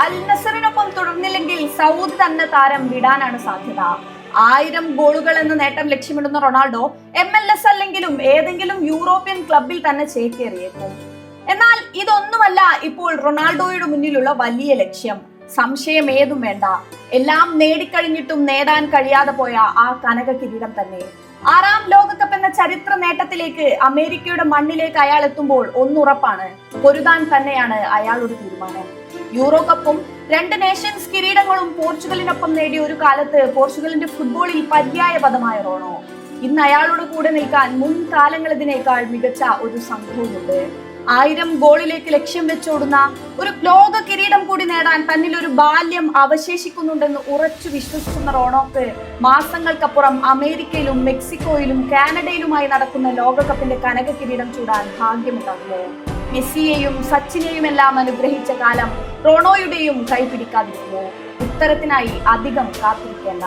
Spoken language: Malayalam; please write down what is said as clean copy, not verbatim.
അൽ നസറിനൊപ്പം തുടർന്നില്ലെങ്കിൽ സൗദി തന്നെ താരം വിടാനാണ് സാധ്യത. 1000 ഗോളുകൾ എന്ന നേട്ടം ലക്ഷ്യമിടുന്ന റൊണാൾഡോ MLS അല്ലെങ്കിലും ഏതെങ്കിലും യൂറോപ്യൻ ക്ലബിൽ തന്നെ ചേക്കേറിയേക്കും. എന്നാൽ ഇതൊന്നുമല്ല ഇപ്പോൾ റൊണാൾഡോയുടെ മുന്നിലുള്ള വലിയ ലക്ഷ്യം. സംശയം ഏതും വേണ്ട, എല്ലാം നേടിക്കഴിഞ്ഞിട്ടും നേടാൻ കഴിയാതെ പോയ ആ കനക കിരീടം തന്നെ. 6ാം ലോകകപ്പ് എന്ന ചരിത്ര നേട്ടത്തിലേക്ക് അമേരിക്കയുടെ മണ്ണിലേക്ക് അയാൾ എത്തുമ്പോൾ ഒന്നുറപ്പാണ്, പൊരുതാൻ തന്നെയാണ് അയാളുടെ തീരുമാനം. യൂറോ കപ്പും 2 നേഷൻസ് കിരീടങ്ങളും പോർച്ചുഗലിനൊപ്പം നേടിയ ഒരു കാലത്ത് പോർച്ചുഗലിന്റെ ഫുട്ബോളിൽ പര്യായ പദമായ റോണോ. ഇന്ന് അയാളുടെ കൂടെ നിൽക്കാൻ മുൻകാലങ്ങളിതിനേക്കാൾ മികച്ച ഒരു സംഘവുമുണ്ട്. 1000 ഗോളിലേക്ക് ലക്ഷ്യം വെച്ചോടുന്ന ഒരു ലോക കിരീടം കൂടി നേടാൻ തന്നിൽ ഒരു ബാല്യം അവശേഷിക്കുന്നുണ്ടെന്ന് ഉറച്ചു വിശ്വസിക്കുന്ന റോണോക്ക് മാസങ്ങൾക്കപ്പുറം അമേരിക്കയിലും മെക്സിക്കോയിലും കാനഡയിലുമായി നടക്കുന്ന ലോകകപ്പിന്റെ കനക കിരീടം ചൂടാൻ ഭാഗ്യമുണ്ടാകുമോ? മെസ്സിയെയും സച്ചിനെയും എല്ലാം അനുഗ്രഹിച്ച കാലം റോണോയുടെയും കൈപിടിക്കാതിരിക്കുമോ? ഉത്തരത്തിനായി അധികം കാത്തിരിക്കേണ്ട.